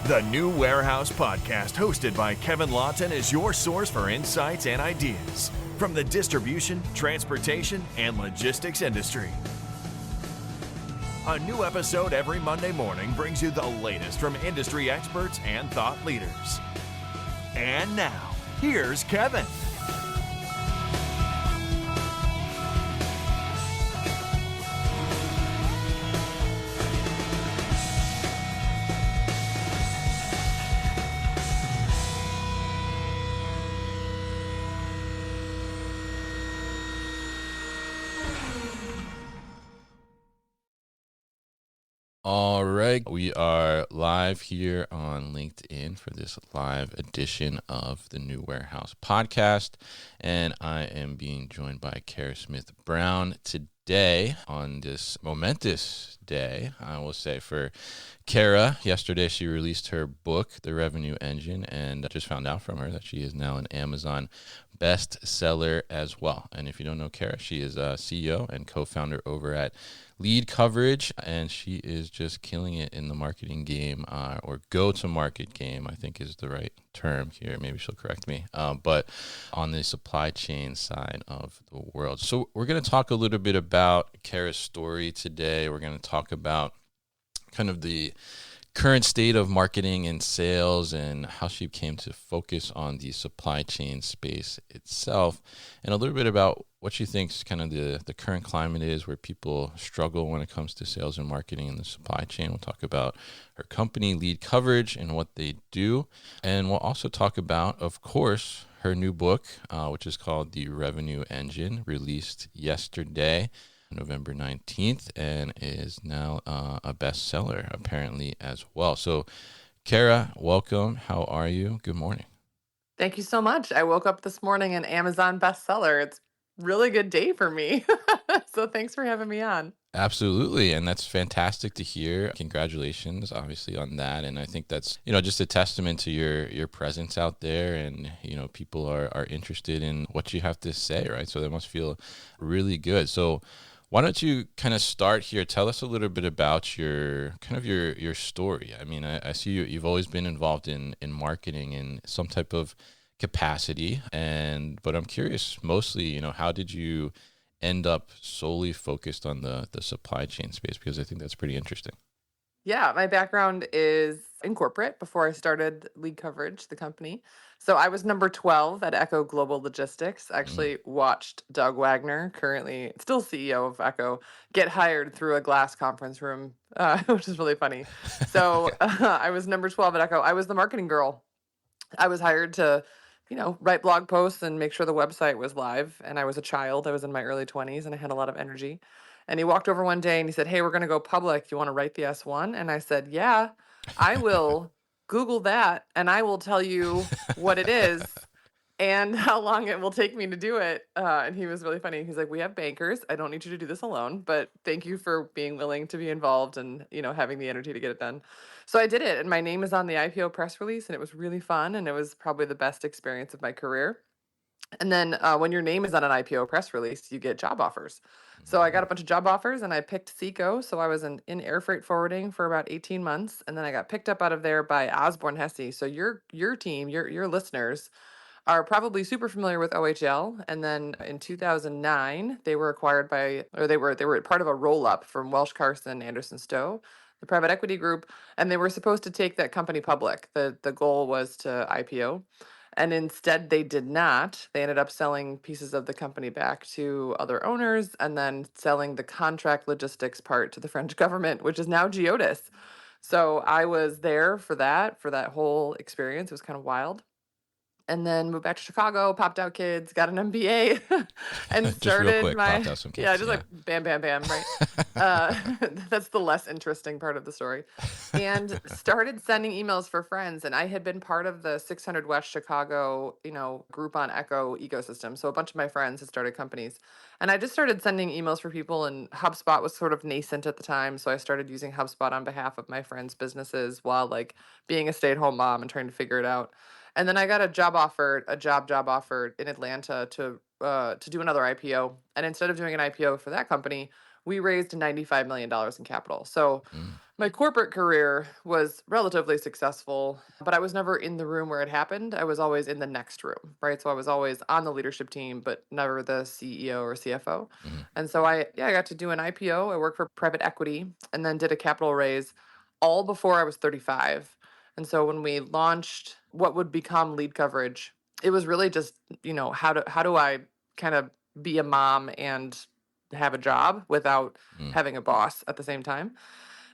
The New Warehouse Podcast, hosted by Kevin Lawton, is your source for insights and ideas from the distribution, transportation, and logistics industry. A new episode every Monday morning brings you the latest from industry experts and thought leaders. And now, here's Kevin. All right, we are live here on LinkedIn for this live edition of the New Warehouse Podcast, and I am being joined by Kara Smith Brown today on this momentous day, I will say, for Kara. Yesterday, she released her book, The Revenue Engine, and I just found out from her that she is now an Amazon bestseller as well. And if you don't know Kara, she is a CEO and co-founder over at Lead Coverage, and she is just killing it in the marketing game, or go-to-market game, I think is the right term here. Maybe she'll correct me, but on the supply chain side of the world. So we're going to talk a little bit about Kara's story today. We're going to talk about kind of the current state of marketing and sales and how she came to focus on the supply chain space itself, and a little bit about what she thinks kind of the current climate is where people struggle when it comes to sales and marketing in the supply chain. We'll talk about her company, Lead Coverage, and what they do. And we'll also talk about, of course, her new book, which is called The Revenue Engine, released yesterday, November 19th, and is now a bestseller apparently as well. So Kara, welcome. How are you? Good morning. Thank you so much. I woke up this morning an Amazon bestseller. It's a really good day for me. So thanks for having me on. Absolutely. And that's fantastic to hear. Congratulations, obviously, on that. And I think that's, just a testament to your presence out there, and, people are interested in what you have to say, right? So that must feel really good. So why don't you kind of start here? Tell us a little bit about your story. I mean, I see you've always been involved in marketing in some type of capacity, but I'm curious mostly, how did you end up solely focused on the supply chain space? Because I think that's pretty interesting. Yeah, my background is in corporate before I started Lead Coverage, the company. So I was number 12 at Echo Global Logistics. I actually watched Doug Wagner, currently still CEO of Echo, get hired through a glass conference room, which is really funny. So I was number 12 at Echo. I was the marketing girl. I was hired to, write blog posts and make sure the website was live. And I was a child. I was in my early 20s and I had a lot of energy. And he walked over one day and he said, "Hey, we're going to go public. You want to write the S1?" And I said, "Yeah, I will Google that and I will tell you what it is and how long it will take me to do it." And he was really funny. He's like, "We have bankers. I don't need you to do this alone, but thank you for being willing to be involved and, having the energy to get it done." So I did it. And my name is on the IPO press release, and it was really fun. And it was probably the best experience of my career. And then when your name is on an IPO press release, you get job offers. So I got a bunch of job offers and I picked Seco. So I was in air freight forwarding for about 18 months. And then I got picked up out of there by Osborne Hesse. So your team, your listeners are probably super familiar with OHL. And then in 2009, they were acquired they were part of a roll up from Welsh Carson Anderson Stowe, the private equity group, and they were supposed to take that company public. The goal was to IPO. And instead, they did not. They ended up selling pieces of the company back to other owners and then selling the contract logistics part to the French government, which is now Geodis. So I was there for that whole experience. It was kind of wild. And then moved back to Chicago, popped out kids, got an MBA, and Just started real quick, popped out some kids. yeah, just like bam, bam, bam, right? That's the less interesting part of the story. And started sending emails for friends. And I had been part of the 600 West Chicago, Groupon Echo ecosystem. So a bunch of my friends had started companies. And I just started sending emails for people, and HubSpot was sort of nascent at the time. So I started using HubSpot on behalf of my friends' businesses while like being a stay-at-home mom and trying to figure it out. And then I got a job offer in Atlanta to do another IPO. And instead of doing an IPO for that company, we raised $95 million in capital. So My corporate career was relatively successful, but I was never in the room where it happened. I was always in the next room, right? So I was always on the leadership team, but never the CEO or CFO. Mhm. And so I got to do an IPO. I worked for private equity and then did a capital raise all before I was 35. And so when we launched what would become lead coverage, it was really just, how do I kind of be a mom and have a job without Mm. having a boss at the same time?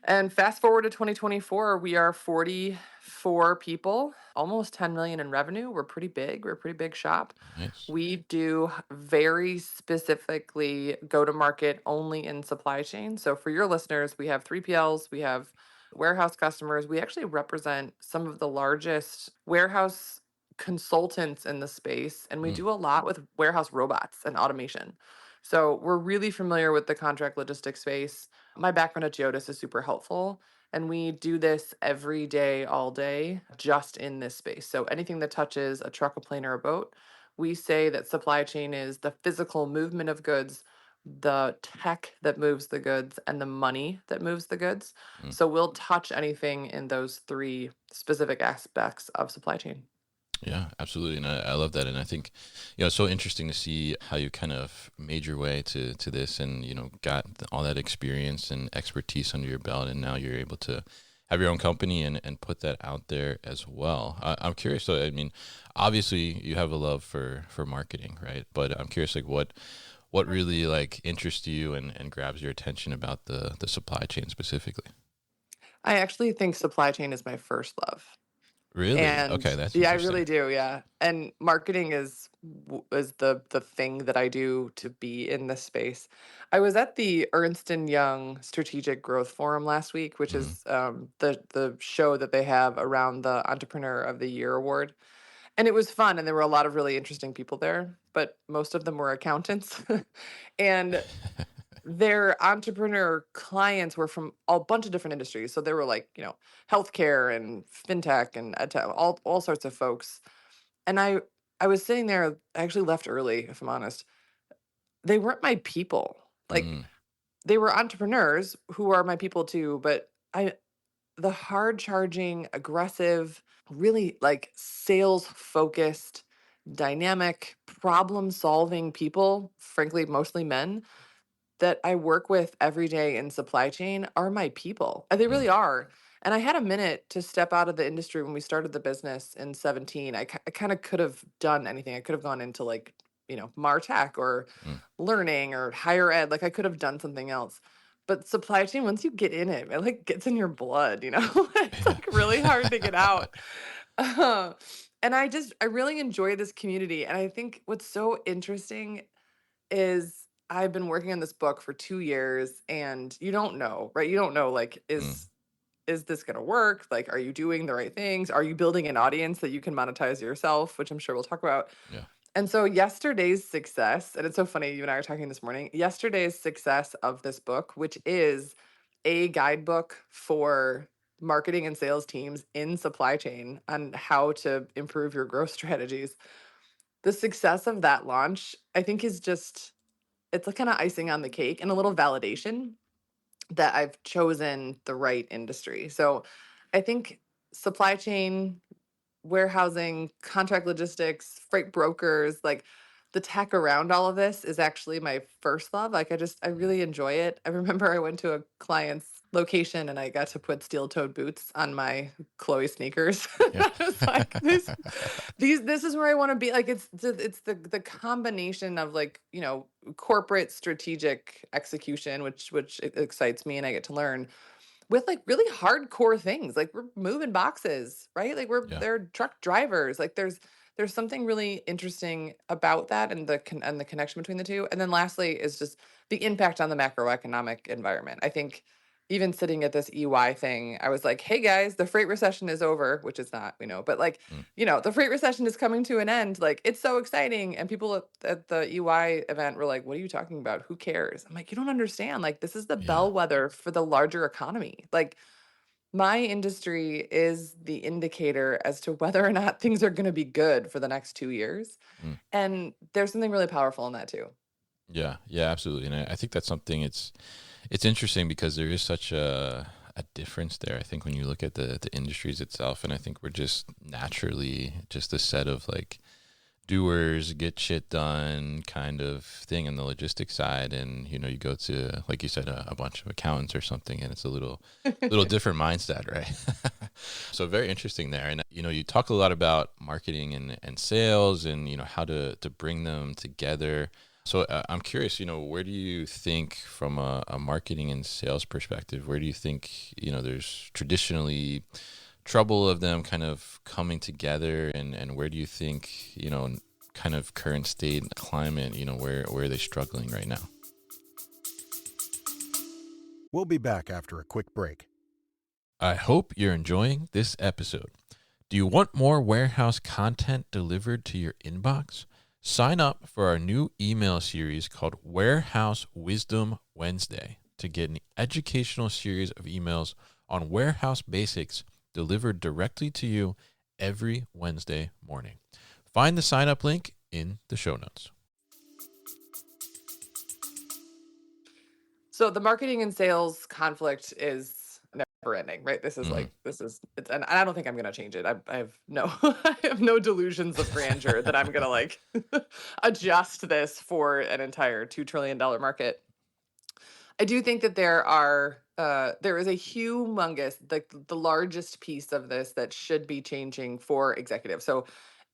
And fast forward to 2024, we are 44 people, almost 10 million in revenue. We're pretty big. We're a pretty big shop. Nice. We do very specifically go to market only in supply chain. So for your listeners, we have 3PLs, we have warehouse customers. We actually represent some of the largest warehouse consultants in the space, and we Mm. do a lot with warehouse robots and automation. So we're really familiar with the contract logistics space. My background at Geodis is super helpful. And we do this every day, all day, just in this space. So anything that touches a truck, a plane, or a boat, we say that supply chain is the physical movement of goods, the tech that moves the goods, and the money that moves the goods. Mm. So we'll touch anything in those three specific aspects of supply chain. Yeah, absolutely. And I love that. And I think, it's so interesting to see how you kind of made your way to this and, got all that experience and expertise under your belt. And now you're able to have your own company and put that out there as well. I'm curious. So, I mean, obviously you have a love for marketing, right? But I'm curious, like what really like interests you and grabs your attention about the supply chain specifically? I actually think supply chain is my first love. Really? And Okay. That's yeah, I interesting. really do, yeah. And marketing is the thing that I do to be in this space. I was at the Ernst and Young Strategic Growth Forum last week, which Mm. is the show that they have around the Entrepreneur of the Year award. And it was fun, and there were a lot of really interesting people there, but most of them were accountants. And their entrepreneur clients were from a bunch of different industries. So they were like, healthcare and fintech and edtech, all sorts of folks. And I was sitting there, I actually left early, if I'm honest. They weren't my people. Like Mm. they were entrepreneurs who are my people too, but the hard charging, aggressive, really like sales focused, dynamic, problem solving people, frankly, mostly men that I work with every day in supply chain are my people. They Mm. really are. And I had a minute to step out of the industry when we started the business in 17. I kind of could have done anything. I could have gone into like, MarTech or Mm. learning or higher ed. Like I could have done something else. But supply chain, once you get in it like gets in your blood. It's like really hard to get out. Uh, and I really enjoy this community. And I think what's so interesting is I've been working on this book for 2 years and you don't know, right? You don't know like Mm. is this going to work? Like are you doing the right things? Are you building an audience that you can monetize yourself, which I'm sure we'll talk about. Yeah. And so yesterday's success, and it's so funny you and I are talking this morning, yesterday's success of this book, which is a guidebook for marketing and sales teams in supply chain on how to improve your growth strategies. The success of that launch, I think is just it's like kinda icing on the cake and a little validation that I've chosen the right industry. So, I think supply chain, warehousing, contract logistics, freight brokers, like the tech around all of this is actually my first love. Like I Mm. really enjoy it. I remember I went to a client's location and I got to put steel-toed boots on my Chloe sneakers. Yeah. I was like, this is where I want to be. Like it's the combination of like, corporate strategic execution, which excites me and I get to learn with like really hardcore things. Like we're moving boxes, right? Like Yeah. they're truck drivers. Like there's something really interesting about that and the connection between the two. And then lastly is just the impact on the macroeconomic environment. I think even sitting at this EY thing, I was like, "Hey guys, the freight recession is over," which is not, but like, Mm. the freight recession is coming to an end. Like it's so exciting. And people at the EY event were like, "What are you talking about? Who cares?" I'm like, "You don't understand. Like this is the Yeah. bellwether for the larger economy. Like my industry is the indicator as to whether or not things are going to be good for the next 2 years." Mm. And there's something really powerful in that too. Yeah, yeah, absolutely. And I think that's something it's interesting because there is such a difference there. I think when you look at the industries itself, and I think we're just naturally just a set of like doers, get shit done kind of thing on the logistics side. And, you know, you go to, like you said, a bunch of accountants or something, and it's a little different mindset, right? So very interesting there. And, you know, you talk a lot about marketing and sales and, you know, how to bring them together. So I'm curious, you know, where do you think from a marketing and sales perspective, where do you think, you know, there's traditionally trouble of them kind of coming together, and where do you think, you know, kind of current state climate, you know, where are they struggling right now? We'll be back after a quick break. I hope you're enjoying this episode. Do you want more warehouse content delivered to your inbox? Sign up for our new email series called Warehouse Wisdom Wednesday to get an educational series of emails on warehouse basics delivered directly to you every Wednesday morning. Find the sign up link in the show notes. So the marketing and sales conflict is never ending, right? This is and I don't think I'm going to change it. I have no, I have no delusions of grandeur that I'm going to like adjust this for an entire $2 trillion market. I do think that there is a humongous, the largest piece of this that should be changing for executives. So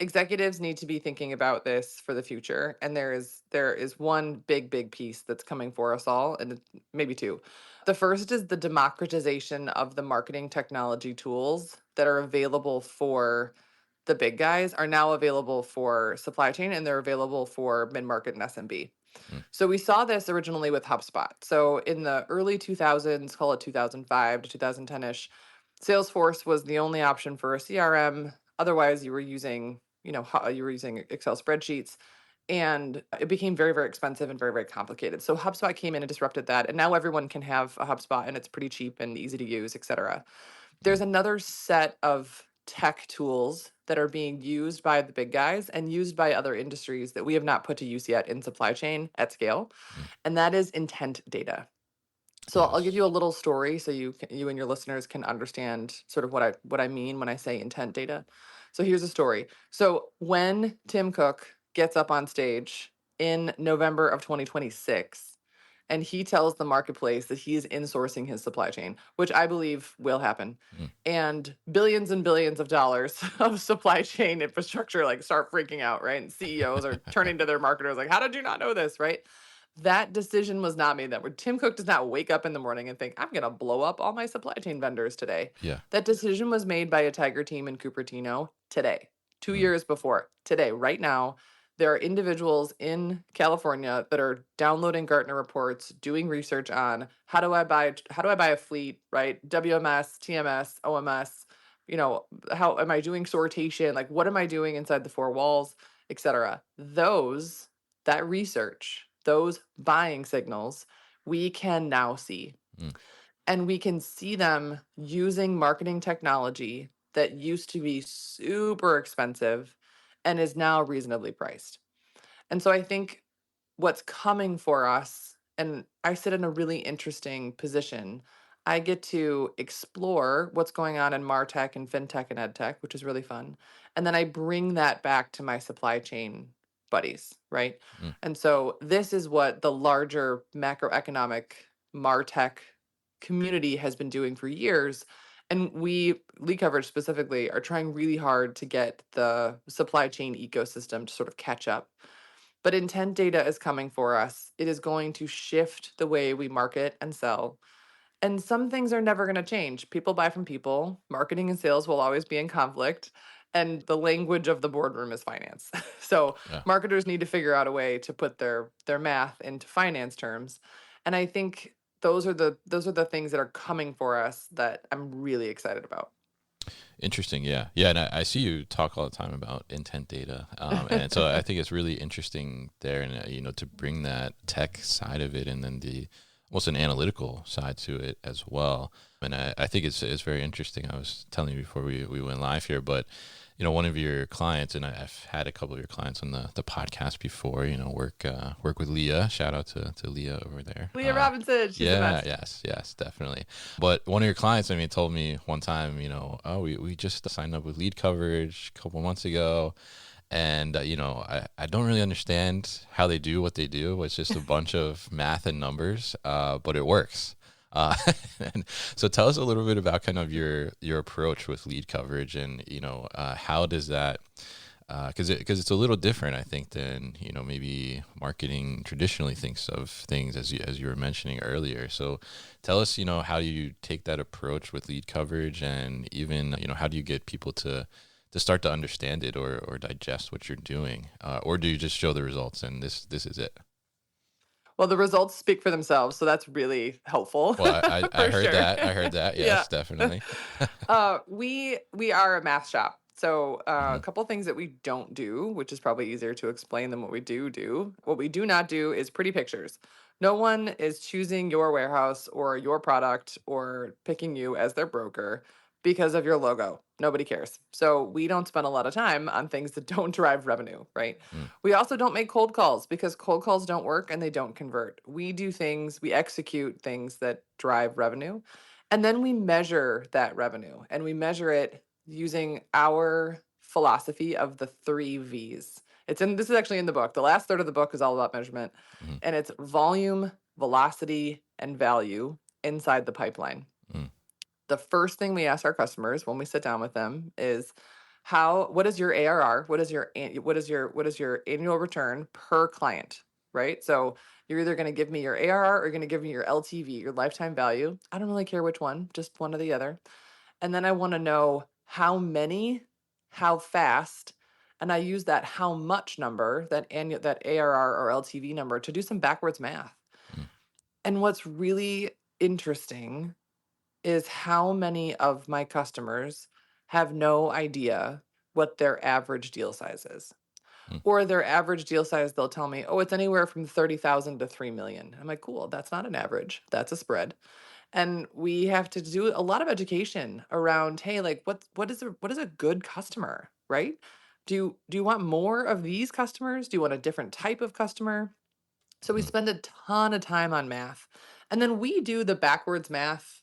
executives need to be thinking about this for the future. And there is one big piece that's coming for us all, and maybe two. The first is the democratization of the marketing technology tools that are available for the big guys are now available for supply chain, and they're available for mid-market and SMB. So we saw this originally with HubSpot. So in the early 2000s, call it 2005 to 2010-ish, Salesforce was the only option for a CRM. Otherwise, you were using Excel spreadsheets, and it became very, very expensive and very, very complicated. So HubSpot came in and disrupted that, and now everyone can have a HubSpot, and it's pretty cheap and easy to use, et cetera. There's another set of tech tools that are being used by the big guys and used by other industries that we have not put to use yet in supply chain at scale, and that is intent data. So I'll give you a little story so you and your listeners can understand sort of what I mean when I say intent data. So here's a story. So when Tim Cook gets up on stage in November of 2026, and he tells the marketplace that he is insourcing his supply chain, which I believe will happen, and billions and billions of dollars of supply chain infrastructure like start freaking out, right? And CEOs are turning to their marketers like, how did you not know this, right? That decision was not made. Tim Cook does not wake up in the morning and think, I'm going to blow up all my supply chain vendors today. Yeah. That decision was made by a Tiger team in Cupertino today, 2 years before. Today, right now, there are individuals in California that are downloading Gartner reports, doing research on how do I buy a fleet, right? WMS, TMS, OMS, you know, how am I doing sortation? Like, what am I doing inside the four walls, et cetera? That research, those buying signals, we can now see. And we can see them using marketing technology that used to be super expensive and is now reasonably priced. And so I think what's coming for us, and I sit in a really interesting position. I get to explore what's going on in MarTech and FinTech and EdTech, which is really fun. And then I bring that back to my supply chain buddies, right? And so this is what the larger macroeconomic MarTech community has been doing for years. And we, Lead Coverage specifically, are trying really hard to get the supply chain ecosystem to sort of catch up. But intent data is coming for us. It is going to shift the way we market and sell. And some things are never going to change. People buy from people. Marketing and sales will always be in conflict. And the language of the boardroom is finance. So marketers need to figure out a way to put their math into finance terms. And I think those are the things that are coming for us that I'm really excited about. Interesting. Yeah. And I see you talk all the time about intent data. And so I think it's really interesting there, and, you know, to bring that tech side of it, and then the almost an analytical side to it as well. And I think it's very interesting. I was telling you before we went live here, but one of your clients, and I've had a couple of your clients on the podcast before, work with Leah. Shout out to Leah over there. Leah Robinson. She's the best. Yes, definitely. But one of your clients, told me one time, we just signed up with Lead Coverage a couple months ago. And, I don't really understand how they do what they do. It's just a bunch of math and numbers, but it works. And so tell us a little bit about kind of your approach with Lead Coverage, and how does that, because it's a little different, I think, than maybe marketing traditionally thinks of things, as you were mentioning earlier. So tell us how you take that approach with Lead Coverage, and even how do you get people to start to understand it or digest what you're doing, or do you just show the results and this is it? Well, the results speak for themselves, so that's really helpful. Well, I heard sure. that. I heard that. Yes, Yeah. definitely. We are a math shop. So a couple things that we don't do, which is probably easier to explain than what we do. What we do not do is pretty pictures. No one is choosing your warehouse or your product or picking you as their broker because of your logo. Nobody cares. So we don't spend a lot of time on things that don't drive revenue, right? We also don't make cold calls because cold calls don't work and they don't convert. We execute things that drive revenue. And then we measure that revenue, and we measure it using our philosophy of the 3 V's. This is actually in the book. The last third of the book is all about measurement, and it's volume, velocity, and value inside the pipeline. The first thing we ask our customers when we sit down with them is, what is your ARR? What is your annual return per client, right? So you're either going to give me your ARR or you're going to give me your LTV, your lifetime value. I don't really care which one, just one or the other. And then I want to know how many, how fast, and I use that how much number, that ARR or LTV number, to do some backwards math. And what's really interesting is how many of my customers have no idea what their average deal size is. Or their average deal size, they'll tell me, oh, it's anywhere from 30,000 to 3 million. I'm like, cool, that's not an average, that's a spread. And we have to do a lot of education around, hey, like what is a good customer, right? Do you want more of these customers? Do you want a different type of customer? So we spend a ton of time on math. And then we do the backwards math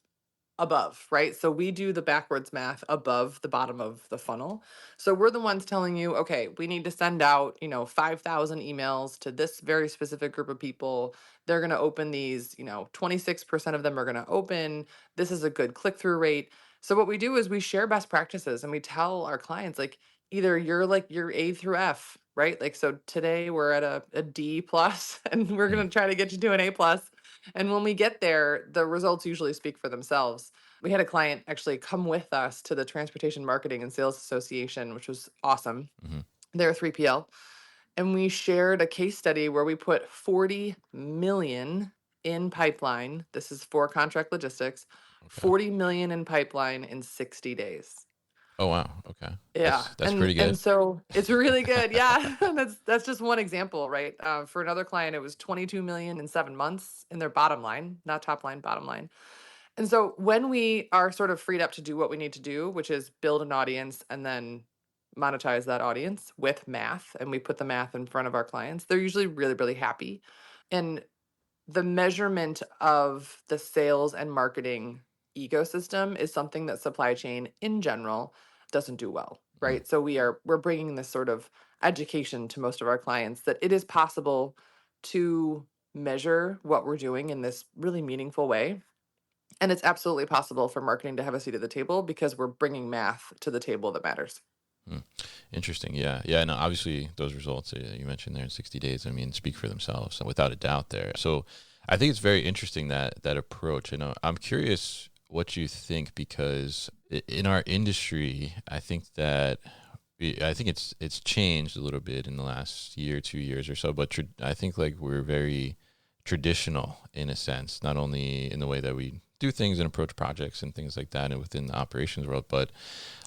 above, right? So we do the backwards math above the bottom of the funnel. So we're the ones telling you, okay, we need to send out, 5,000 emails to this very specific group of people. They're going to open these, 26% of them are going to open. This is a good click-through rate. So what we do is we share best practices, and we tell our clients, like, either you're A through F, right? Like, so today we're at a D plus, and we're going to try to get you to an A plus. And when we get there, the results usually speak for themselves. We had a client actually come with us to the Transportation Marketing and Sales Association, which was awesome. They're a 3PL. And we shared a case study where we put 40 million in pipeline. This is for contract logistics, 40 million in pipeline in 60 days. Oh, wow. Okay. Yeah. That's pretty good. And so it's really good. Yeah. That's just one example, right? For another client, it was 22 million in 7 months in their bottom line, not top line, bottom line. And so when we are sort of freed up to do what we need to do, which is build an audience and then monetize that audience with math, and we put the math in front of our clients, they're usually really, really happy. And the measurement of the sales and marketing ecosystem is something that supply chain in general doesn't do well, right? So we're bringing this sort of education to most of our clients that it is possible to measure what we're doing in this really meaningful way. And it's absolutely possible for marketing to have a seat at the table because we're bringing math to the table that matters. Interesting. Yeah. And obviously those results you mentioned there in 60 days, speak for themselves without a doubt there. So I think it's very interesting that approach. I'm curious what you think, because in our industry, I think it's changed a little bit in the last year, 2 years or so, but I think like we're very traditional in a sense, not only in the way that we do things and approach projects and things like that and within the operations world, but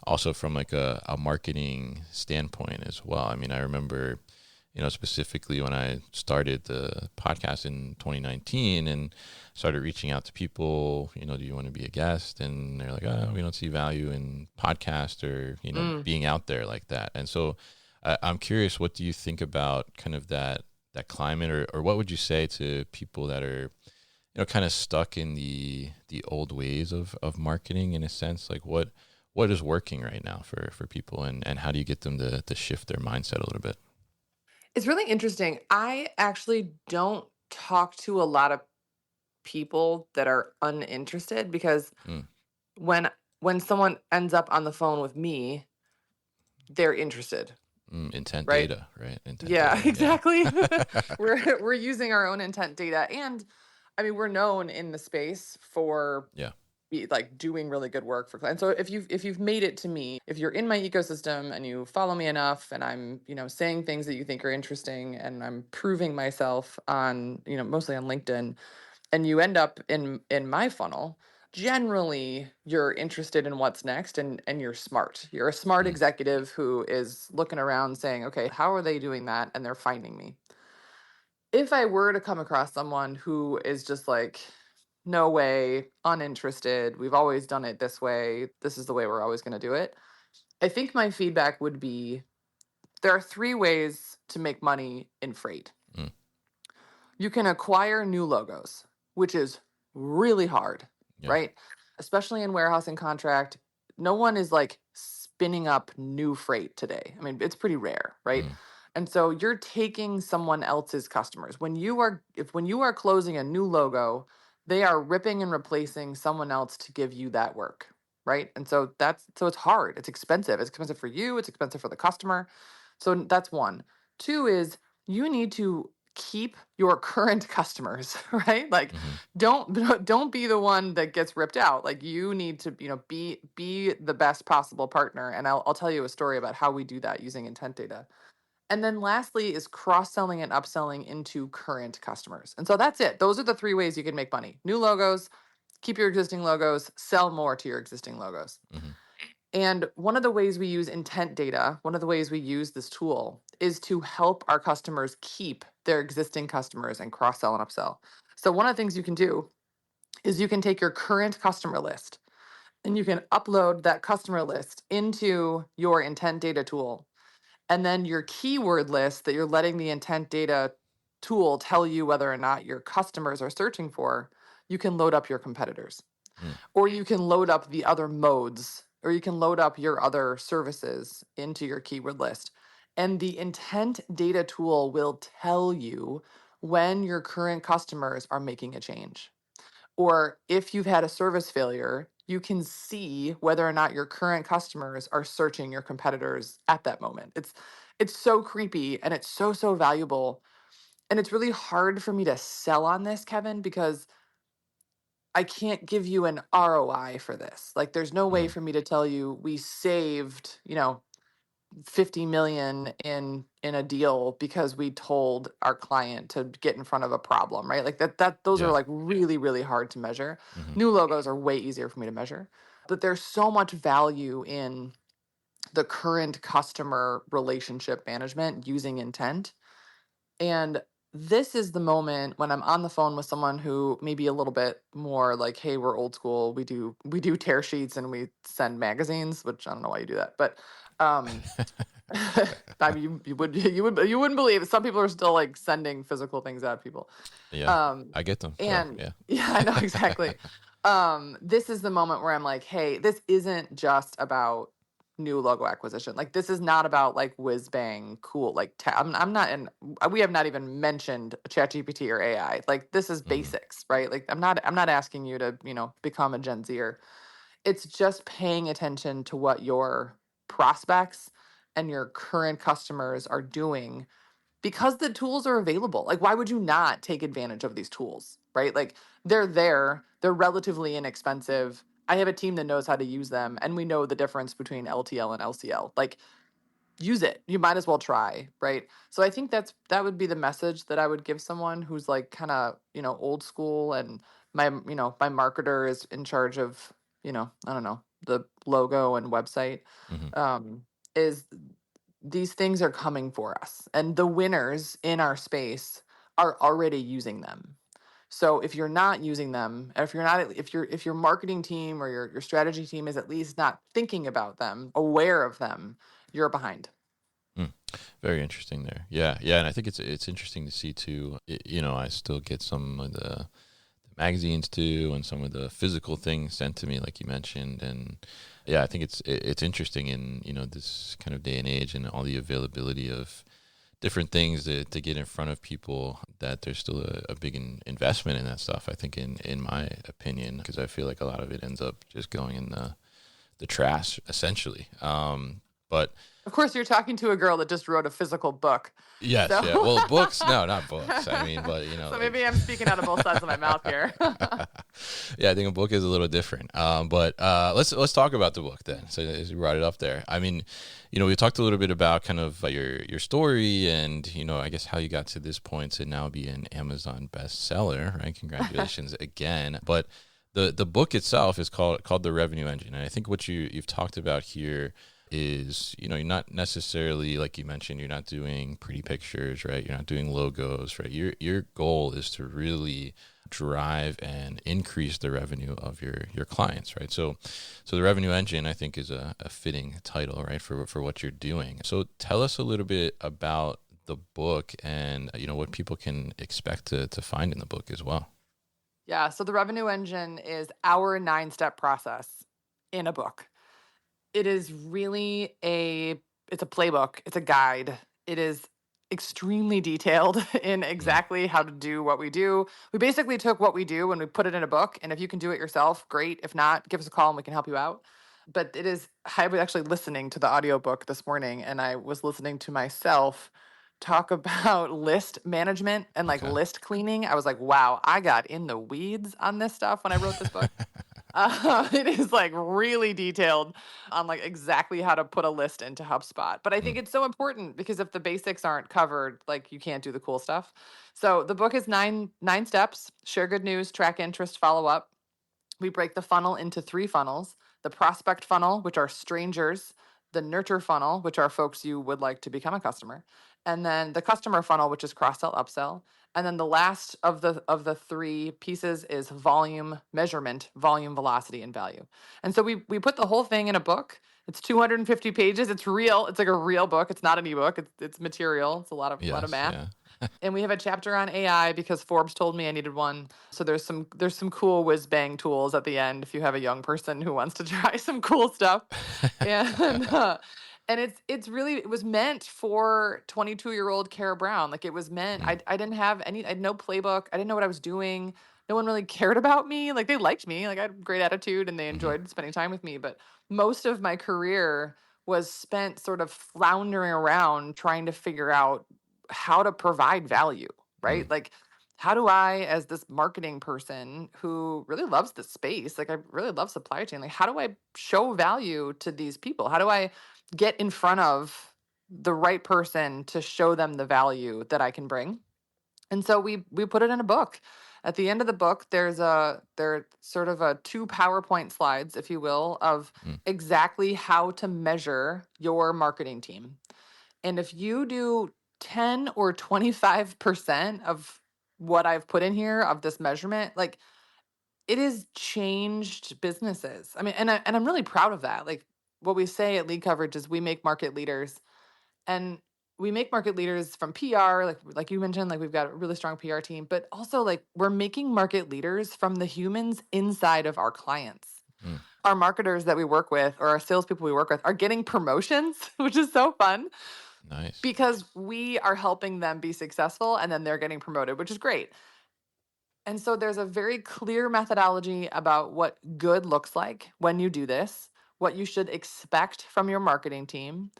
also from like a marketing standpoint as well. I remember specifically when I started the podcast in 2019 and started reaching out to people, do you want to be a guest? And they're like, oh, we don't see value in podcast or, being out there like that. And so I'm curious, what do you think about kind of that climate, or what would you say to people that are, kind of stuck in the old ways of marketing in a sense? Like what is working right now for people, and how do you get them to shift their mindset a little bit? It's really interesting. I actually don't talk to a lot of people that are uninterested because Mm, when someone ends up on the phone with me, they're interested, intent right? data, right? Intent Yeah, data. Yeah. exactly. We're using our own intent data, and I mean we're known in the space for Yeah. like doing really good work for clients. So if you've made it to me, if you're in my ecosystem and you follow me enough, and I'm saying things that you think are interesting, and I'm proving myself on mostly on LinkedIn, and you end up in my funnel, generally you're interested in what's next, and you're smart. You're a smart Mm, executive who is looking around saying, okay, how are they doing that? And they're finding me. If I were to come across someone who is just like, no way, uninterested, we've always done it this way, this is the way we're always going to do it, I think my feedback would be there are three ways to make money in freight. mm, You can acquire new logos, which is really hard, yeah. right? Especially in warehouse and contract. No one is like spinning up new freight today. I mean, it's pretty rare, right? Mm, And so you're taking someone else's customers. When you are closing a new logo, they are ripping and replacing someone else to give you that work, right? And so it's hard. It's expensive. It's expensive for you, it's expensive for the customer. So that's one. Two is you need to keep your current customers, right? Like mm-hmm, don't be the one that gets ripped out. Like you need to, be the best possible partner. And I'll tell you a story about how we do that using intent data. And then lastly is cross-selling and upselling into current customers. And so that's it. Those are the three ways you can make money. New logos, keep your existing logos, sell more to your existing logos. mm-hmm, And one of the ways we use intent data, one of the ways we use this tool is to help our customers keep their existing customers and cross sell and upsell. So, one of the things you can do is you can take your current customer list and you can upload that customer list into your intent data tool. And then your keyword list that you're letting the intent data tool tell you whether or not your customers are searching for, you can load up your competitors, mm, or you can load up the other modes, or you can load up your other services into your keyword list. And the intent data tool will tell you when your current customers are making a change. Or if you've had a service failure, you can see whether or not your current customers are searching your competitors at that moment. It's so creepy, and it's so valuable. And it's really hard for me to sell on this, Kevin, because I can't give you an ROI for this. Like there's no way mm, for me to tell you we saved, 50 million in a deal because we told our client to get in front of a problem, right? Like that those are yeah. like really hard to measure. Mm-hmm, New logos are way easier for me to measure. But there's so much value in the current customer relationship management using intent. And this is the moment when I'm on the phone with someone who may be a little bit more like, hey, we're old school. We do tear sheets and we send magazines, which I don't know why you do that. But um I mean you wouldn't believe it. Some people are still like sending physical things out to people. yeah. Um I get them. So and yeah. yeah, I know exactly. This is the moment where I'm like, hey, this isn't just about new logo acquisition. Like this is not about like whiz bang cool. Like I'm not in. We have not even mentioned ChatGPT or AI. Like this is Mm-hmm, basics, right? Like I'm not asking you to become a Gen Zer. It's just paying attention to what your prospects and your current customers are doing because the tools are available. Like, why would you not take advantage of these tools, right? Like, they're there, they're relatively inexpensive. I have a team that knows how to use them, and we know the difference between LTL and LCL. Like, use it. You might as well try, right? So I think that would be the message that I would give someone who's like kind of, old school, and my marketer is in charge of, I don't know, the logo and website. mm-hmm, Um, is these things are coming for us, and the winners in our space are already using them. So if you're not using them, if you're not, if your marketing team or your strategy team is at least not thinking about them, aware of them, you're behind. Mm. Very interesting there. Yeah, yeah, and I think it's interesting to see too. I still get some of the magazines too, and some of the physical things sent to me, like you mentioned, and yeah, I think it's interesting in this kind of day and age, and all the availability of different things to get in front of people, that there's still a big investment in that stuff. I think in my opinion, because I feel like a lot of it ends up just going in the trash essentially. But Of course, you're talking to a girl that just wrote a physical book. yes, So, yeah. Well, books, no, not books. I mean, but so like, maybe I'm speaking out of both sides of my mouth here. yeah, I think a book is a little different. But let's talk about the book then. So as you brought it up there, I mean, we talked a little bit about kind of your story, and I guess how you got to this point to now be an Amazon bestseller, right? Congratulations again. But the book itself is called The Revenue Engine, and I think what you've talked about here is you're not necessarily, like you mentioned, you're not doing pretty pictures, right? You're not doing logos, right? Your goal is to really drive and increase the revenue of your clients, right? So the Revenue Engine, I think, is a fitting title, right, for what you're doing. So tell us a little bit about the book, and what people can expect to find in the book as well. Yeah, so the Revenue Engine is our 9-step process in a book. It is really it's a playbook, it's a guide. It is extremely detailed in Mm, exactly how to do what we do. We basically took what we do and we put it in a book, and if you can do it yourself, great. If not, give us a call and we can help you out. But I was actually listening to the audiobook this morning, and I was listening to myself talk about list management and like okay. list cleaning. I was like, wow, I got in the weeds on this stuff when I wrote this book. It is like really detailed on like exactly how to put a list into HubSpot. But I think Mm, it's so important because if the basics aren't covered, like you can't do the cool stuff. So the book is nine steps: share good news, track interest, follow up. We break the funnel into 3 funnels: the prospect funnel, which are strangers; the nurture funnel, which are folks you would like to become a customer; and then the customer funnel, which is cross sell, upsell. And then the last of the 3 pieces is volume measurement, volume, velocity, and value. And so we put the whole thing in a book. It's 250 pages. It's real. It's like a real book. It's not an ebook. It's material. It's a lot of yes, math. yeah. And we have a chapter on AI because Forbes told me I needed one. So there's some cool whiz bang tools at the end if you have a young person who wants to try some cool stuff. And and it was meant for 22-year-old Kara Brown. Like it was meant. Mm, I didn't have I had no playbook. I didn't know what I was doing. No one really cared about me. Like they liked me. Like I had a great attitude and they mhm, enjoyed spending time with me. But most of my career was spent sort of floundering around trying to figure out how to provide value, mm, right? Like, how do I, as this marketing person who really loves the space, like I really love supply chain, like how do I show value to these people? How do I get in front of the right person to show them the value that I can bring? And so we put it in a book. At the end of the book, there sort of a 2 PowerPoint slides, if you will, of mm, exactly how to measure your marketing team. And if you do 10 or 25% of what I've put in here of this measurement, like it has changed businesses. I mean, and I'm really proud of that. Like what we say at Lead Coverage is we make market leaders, and we make market leaders from PR, like you mentioned, like we've got a really strong PR team, but also like we're making market leaders from the humans inside of our clients. mm. Our marketers that we work with, or our salespeople we work with, are getting promotions, which is so fun Nice. because we are helping them be successful and then they're getting promoted, which is great. And so there's a very clear methodology about what good looks like when you do this, what you should expect from your marketing team,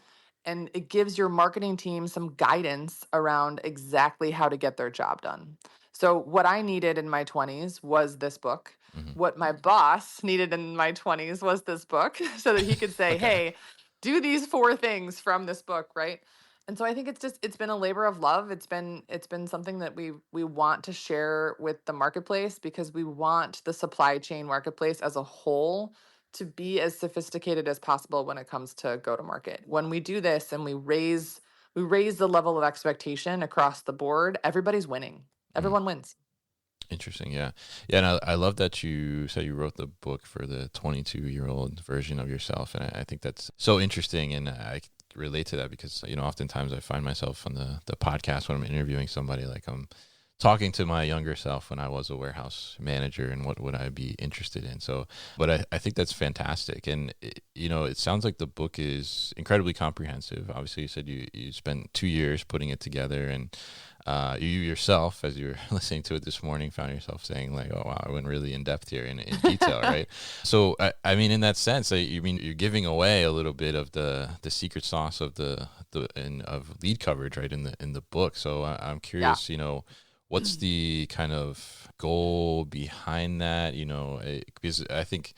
and it gives your marketing team some guidance around exactly how to get their job done. So what I needed in my 20s was this book. Hmm. What my boss needed in my 20s was this book so that he could say, Okay. "Hey, do these 4 things from this book," right? And so I think it's been a labor of love. It's been something that we want to share with the marketplace because we want the supply chain marketplace as a whole to be as sophisticated as possible when it comes to go to market. When we do this and we raise the level of expectation across the board, everybody's winning. Mm. Everyone wins. Interesting. Yeah. Yeah. And I love that you said you wrote the book for the 22-year-old version of yourself. And I think that's so interesting. And I relate to that because, oftentimes I find myself on the podcast when I'm interviewing somebody, like I'm talking to my younger self when I was a warehouse manager and what would I be interested in. So, but I think that's fantastic. And, it sounds like the book is incredibly comprehensive. Obviously, you said you spent 2 years putting it together, and you yourself, as you were listening to it this morning, found yourself saying like, "Oh wow, I went really in depth here in detail," right? So, I mean, in that sense, you're giving away a little bit of the secret sauce of of lead coverage, right, in the book. So I'm curious, what's the kind of goal behind that? Because I think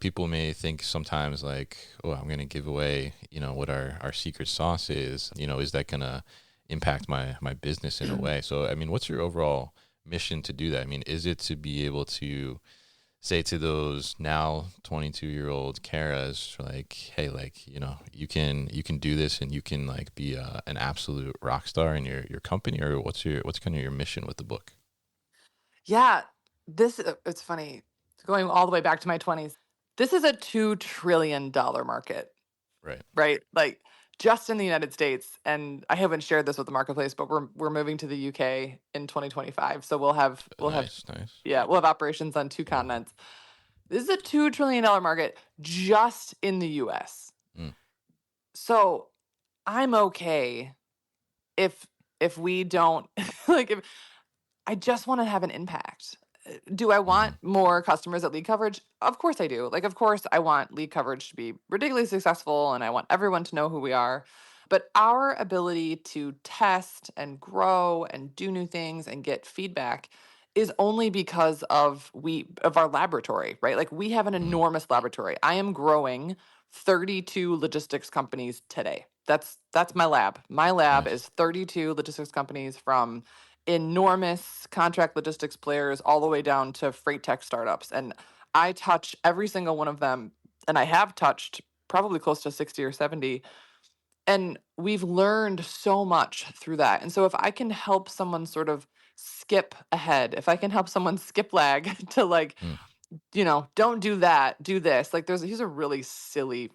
people may think sometimes like, "Oh, I'm going to give away, what our secret sauce is. Is that going to impact my business in a way?" So, I mean, what's your overall mission to do that? I mean, is it to be able to say to those now 22-year-old Karas, like, hey, like, you can do this and you can like be an absolute rock star in your company, or what's kind of your mission with the book? Yeah, it's funny. Going all the way back to my 20s. This is a $2 trillion market, Right. right? Like just in the United States. And I haven't shared this with the marketplace, but we're moving to the UK in 2025. So Nice. we'll have operations on 2 continents. This is a $2 trillion market just in the US. Mm. So I'm okay if we don't like if I just want to have an impact. Do I want more customers at lead coverage? Of course I do. Like, of course I want lead coverage to be ridiculously successful and I want everyone to know who we are. But our ability to test and grow and do new things and get feedback is only because of our laboratory, right? Like we have an enormous laboratory. I am growing 32 logistics companies today. That's my lab. My lab Nice. is 32 logistics companies, from enormous contract logistics players all the way down to freight tech startups. And I touch every single one of them. And I have touched probably close to 60 or 70. And we've learned so much through that. And so if I can help someone sort of skip ahead, if I can help someone skip lag to like, Mm. don't do that, do this. Like here's a really silly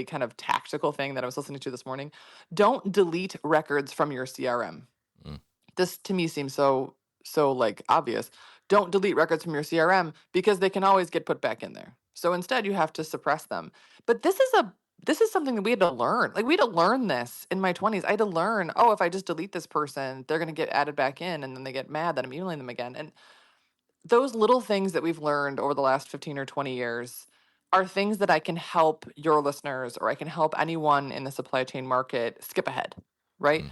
kind of tactical thing that I was listening to this morning. Don't delete records from your CRM. Mm. This to me seems so like obvious. Don't delete records from your CRM because they can always get put back in there. So instead you have to suppress them. But this is something that we had to learn. Like we had to learn this in my 20s. I had to learn, oh, if I just delete this person, they're going to get added back in and then they get mad that I'm emailing them again. And those little things that we've learned over the last 15 or 20 years are things that I can help your listeners or I can help anyone in the supply chain market skip ahead, right? Mm.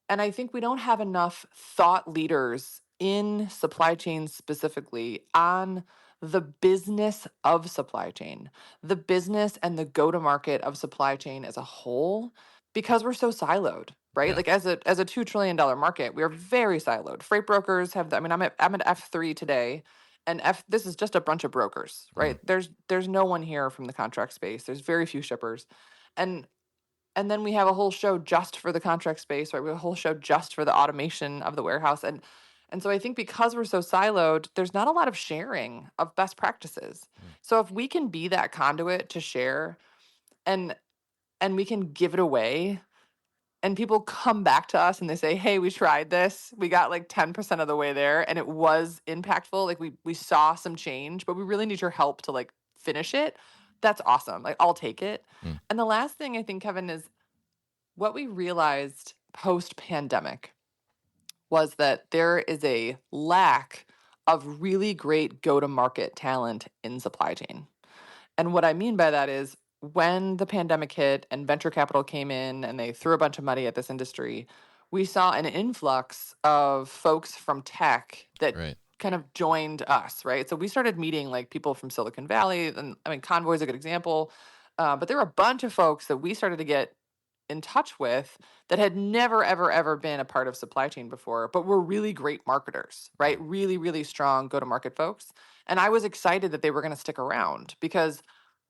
And I think we don't have enough thought leaders in supply chain specifically on the business of supply chain, the business and the go to market of supply chain as a whole, because we're so siloed, right? Yeah. Like as a $2 trillion market, we are very siloed. Freight brokers have, I mean, I'm at F3 today. And this is just a bunch of brokers, right? There's no one here from the contract space. There's very few shippers. And and then we have a whole show just for the contract space, right? We have a whole show just for the automation of the warehouse. And so I think because we're so siloed, there's not a lot of sharing of best practices. So if we can be that conduit to share and we can give it away and people come back to us and they say, "Hey, we tried this. We got like 10% of the way there and it was impactful. Like we saw some change, but we really need your help to like finish it." That's awesome. Like I'll take it. Mm. And the last thing I think, Kevin, is what we realized post pandemic was that there is a lack of really great go to market talent in supply chain. And what I mean by that is when the pandemic hit and venture capital came in and they threw a bunch of money at this industry, we saw an influx of folks from tech that Right. kind of joined us, right? So we started meeting like people from Silicon Valley. And I mean, Convoy is a good example. But there were a bunch of folks that we started to get in touch with that had never, ever, ever been a part of supply chain before, but were really great marketers, right? Really, really strong go to market folks. And I was excited that they were going to stick around because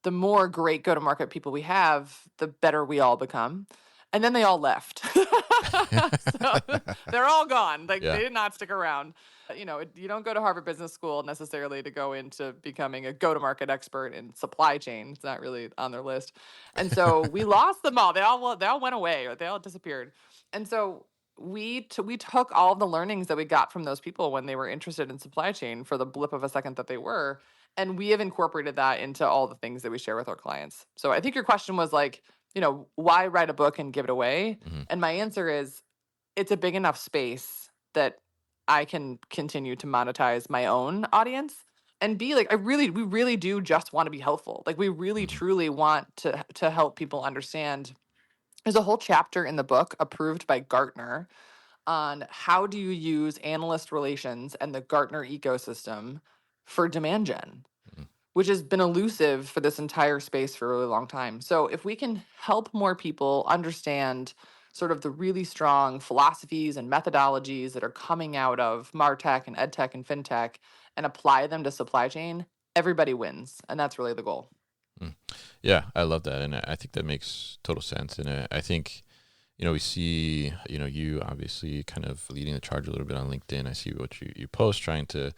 the more great go-to-market people we have, the better we all become. And then they all left. So they're all gone. Like Yeah. they did not stick around. You don't go to Harvard Business School necessarily to go into becoming a go-to-market expert in supply chain. It's not really on their list. And so we lost them all. They all went away, or they all disappeared. And so we took all of the learnings that we got from those people when they were interested in supply chain for the blip of a second that they were, and we have incorporated that into all the things that we share with our clients. So I think your question was like, why write a book and give it away? Mhm. And my answer is, it's a big enough space that I can continue to monetize my own audience and be like, we really do just want to be helpful. Like we really Mhm. truly want to help people understand. There's a whole chapter in the book approved by Gartner on how do you use analyst relations and the Gartner ecosystem for demand gen, Mhm. which has been elusive for this entire space for a really long time. So if we can help more people understand sort of the really strong philosophies and methodologies that are coming out of MarTech and EdTech and FinTech and apply them to supply chain, everybody wins. And that's really the goal. Yeah, I love that. And I think that makes total sense. And I think, we see, you obviously kind of leading the charge a little bit on LinkedIn. I see what you post, trying to,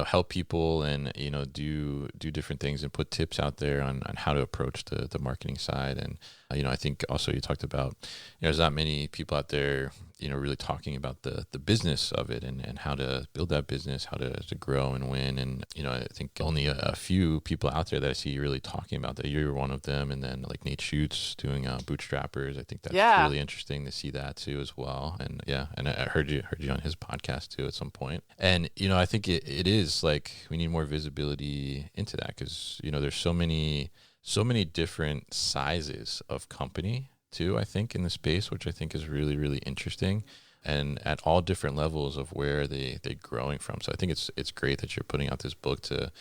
help people and, do different things and put tips out there on how to approach the marketing side. And, I think also you talked about, there's not many people out there, really talking about the business of it and how to build that business, how to grow and win. And, I think only a few people out there that I see really talking about that. You're one of them. And then like Nate Schutz doing Bootstrappers. I think that's really interesting to see that too as well. And and I heard you on his podcast too at some point. And, I think it is like we need more visibility into that because, there's so many different sizes of company too, I think, in the space, which I think is really, really interesting, and at all different levels of where they're growing from. So I think it's great that you're putting out this book to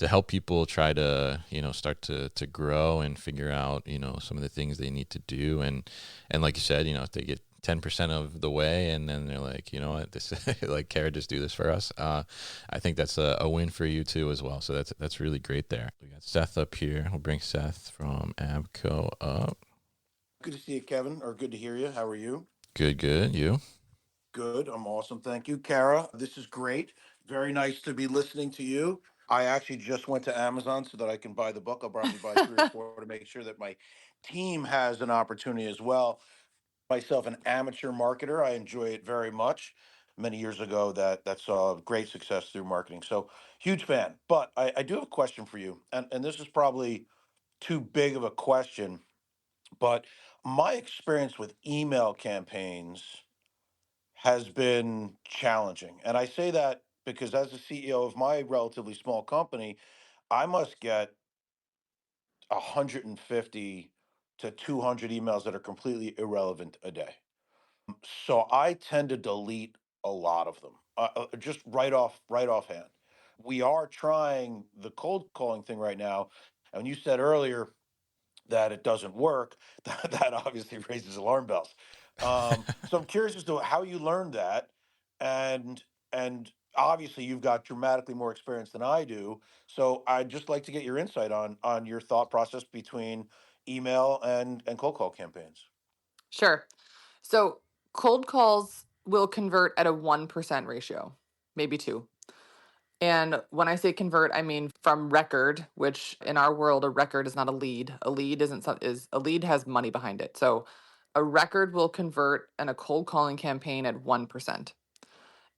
help people try to, start to grow and figure out, some of the things they need to do. And like you said, if they get 10% of the way and then they're like, you know what, this like, Kara, just do this for us. I think that's a win for you too as well. So that's really great there. We got Seth up here. We'll bring Seth from Abco up. Good to see you, Kevin, or good to hear you. How are you? Good. You? Good. I'm awesome. Thank you, Kara. This is great. Very nice to be listening to you. I actually just went to Amazon so that I can buy the book. I'll probably buy 3 or 4 to make sure that my team has an opportunity as well. Myself, an amateur marketer, I enjoy it very much. Many years ago, that saw great success through marketing. So, huge fan. But I do have a question for you, and this is probably too big of a question, but my experience with email campaigns has been challenging. And I say that because as the CEO of my relatively small company, I must get 150 to 200 emails that are completely irrelevant a day. So I tend to delete a lot of them, just right offhand. We are trying the cold calling thing right now. And you said earlier that it doesn't work, that obviously raises alarm bells. So I'm curious as to how you learned that, and and obviously you've got dramatically more experience than I do. So I'd just like to get your insight on your thought process between email and cold call campaigns. Sure. So cold calls will convert at a 1% ratio, maybe two. And when I say convert, I mean from record, which in our world, a record is not a lead. A lead is a lead has money behind it. So a record will convert in a cold calling campaign at 1%.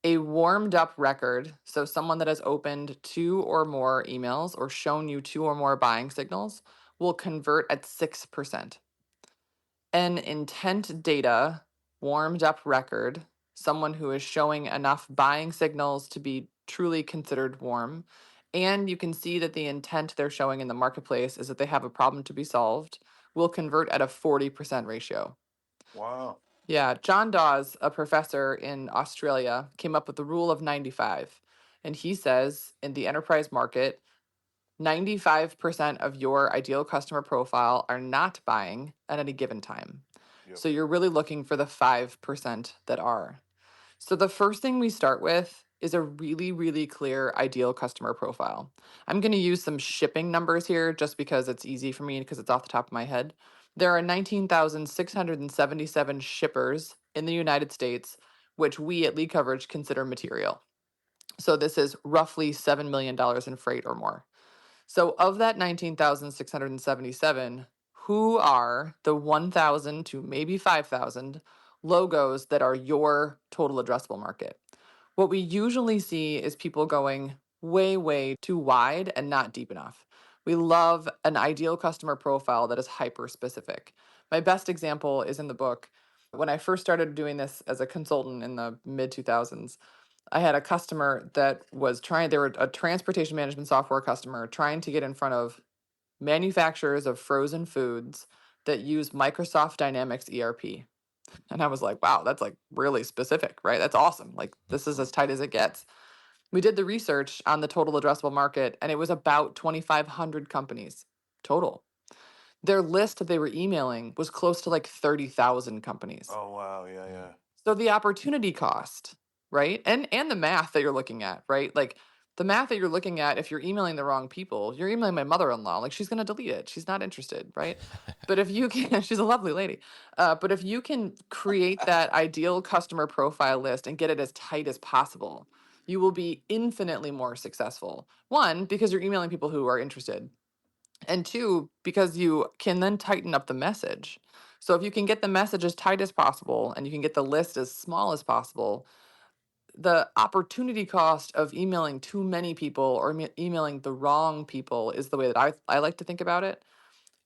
A warmed up record, so someone that has opened 2 or more emails or shown you 2 or more buying signals, will convert at 6%. An intent data warmed up record, someone who is showing enough buying signals to be truly considered warm, and you can see that the intent they're showing in the marketplace is that they have a problem to be solved, will convert at a 40% ratio. Wow. Yeah, John Dawes, a professor in Australia, came up with the rule of 95. And he says in the enterprise market, 95% of your ideal customer profile are not buying at any given time. Yep. So you're really looking for the 5% that are. So the first thing we start with is a really, really clear ideal customer profile. I'm going to use some shipping numbers here just because it's easy for me because it's off the top of my head. There are 19,677 shippers in the United States, which we at Lead Coverage consider material. So this is roughly $7 million in freight or more. So of that 19,677, who are the 1,000 to maybe 5,000 logos that are your total addressable market? What we usually see is people going way, way too wide and not deep enough. We love an ideal customer profile that is hyper specific. My best example is in the book. When I first started doing this as a consultant in the mid 2000s, I had a customer that was trying, they were a transportation management software customer trying to get in front of manufacturers of frozen foods that use Microsoft Dynamics ERP. And I was like, wow, that's like really specific, right? That's awesome. Like, this is as tight as it gets. We did the research on the total addressable market, and it was about 2,500 companies total. Their list that they were emailing was close to like 30,000 companies. Oh, wow. Yeah, yeah. So the opportunity cost, right? And the math that you're looking at, right? Like the math that you're looking at, if you're emailing the wrong people, you're emailing my mother-in-law, like she's going to delete it. She's not interested, right? But if you can, she's a lovely lady. But if you can create that ideal customer profile list and get it as tight as possible, you will be infinitely more successful. One, because you're emailing people who are interested. And two, because you can then tighten up the message. So if you can get the message as tight as possible and you can get the list as small as possible, the opportunity cost of emailing too many people or emailing the wrong people is the way that I like to think about it.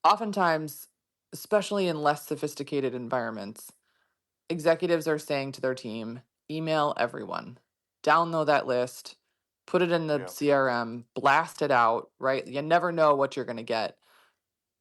Oftentimes, especially in less sophisticated environments, executives are saying to their team, email everyone, download that list, put it in the Yeah. CRM, blast it out, right? You never know what you're going to get.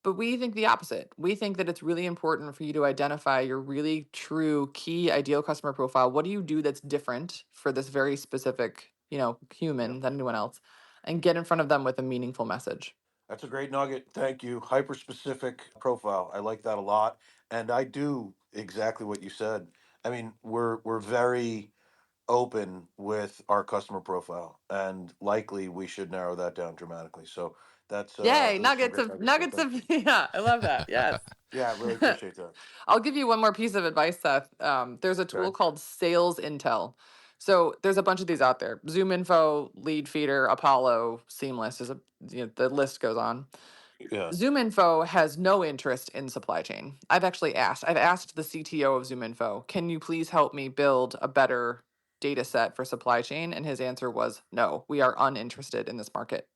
But we think the opposite. We think that it's really important for you to identify your really true key ideal customer profile. What do you do that's different for this very specific, human Yep. than anyone else, and get in front of them with a meaningful message. That's a great nugget. Thank you. Hyper specific profile. I like that a lot. And I do exactly what you said. I mean, we're very open with our customer profile, and likely we should narrow that down dramatically. So that's Yay, those are some nuggets great of nuggets. So nuggets thank of you. yeah, I love that. Yes. Yeah, I really appreciate that. I'll give you one more piece of advice, Seth. There's a tool Okay. called Sales Intel. So there's a bunch of these out there. Zoom Info, Lead Feeder, Apollo, Seamless is the list goes on. Yeah. ZoomInfo has no interest in supply chain. I've asked the CTO of ZoomInfo, can you please help me build a better data set for supply chain? And his answer was no, we are uninterested in this market.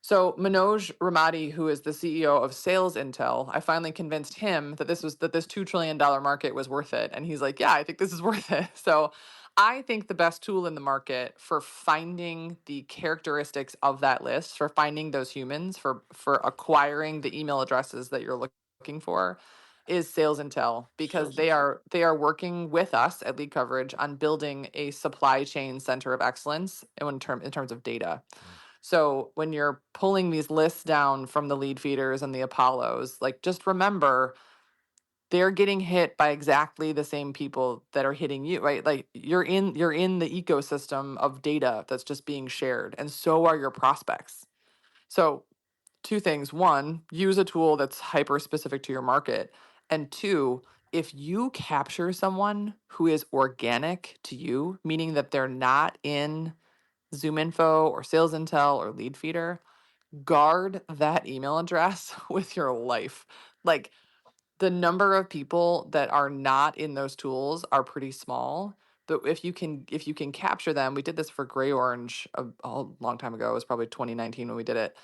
So Manoj Ramadi, who is the CEO of Sales Intel, I finally convinced him that this $2 trillion market was worth it. And he's like, yeah, I think this is worth it. So I think the best tool in the market for finding the characteristics of that list, for finding those humans, for acquiring the email addresses that you're looking for, is Sales Intel, because Sales they intel. are working with us at Lead Coverage on building a supply chain center of excellence in terms of data. So when you're pulling these lists down from the lead feeders and the Apollos, like just remember they're getting hit by exactly the same people that are hitting you, right? Like you're in the ecosystem of data that's just being shared, and so are your prospects. So two things. One, use a tool that's hyper specific to your market. And two, if you capture someone who is organic to you, meaning that they're not in ZoomInfo or Sales Intel or Lead Feeder, guard that email address with your life. Like the number of people that are not in those tools are pretty small. But if you can capture them, we did this for Gray Orange a long time ago. It was probably 2019 when we did it,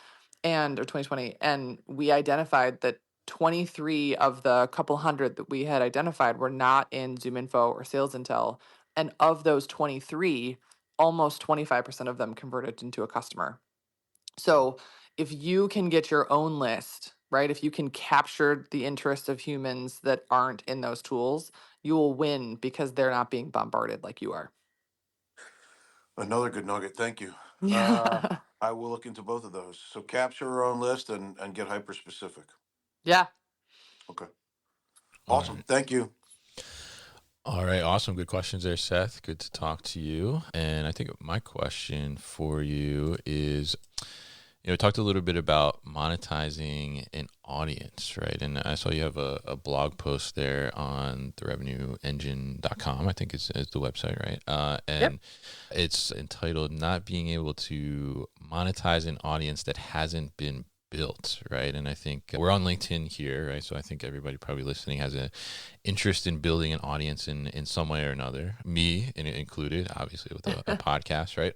or 2020, and we identified that 23 of the couple hundred that we had identified were not in ZoomInfo or Sales Intel, and of those 23, almost 25% of them converted into a customer. So if you can get your own list, right? If you can capture the interest of humans that aren't in those tools, you will win because they're not being bombarded like you are. Another good nugget. Thank you. Yeah. I will look into both of those. So capture our own list and get hyper specific. Yeah. Okay. All Awesome. right. Thank you. All right, awesome. Good questions there, Seth. Good to talk to you. And I think my question for you is, we talked a little bit about monetizing an audience, right? And I saw you have a blog post there on therevenueengine.com, I think is the website, right? Yep. And it's entitled Not Being Able to Monetize an Audience That Hasn't Been Built, right? And I think we're on LinkedIn here, right? So I think everybody probably listening has an interest in building an audience in some way or another, me included, obviously, with a podcast, right?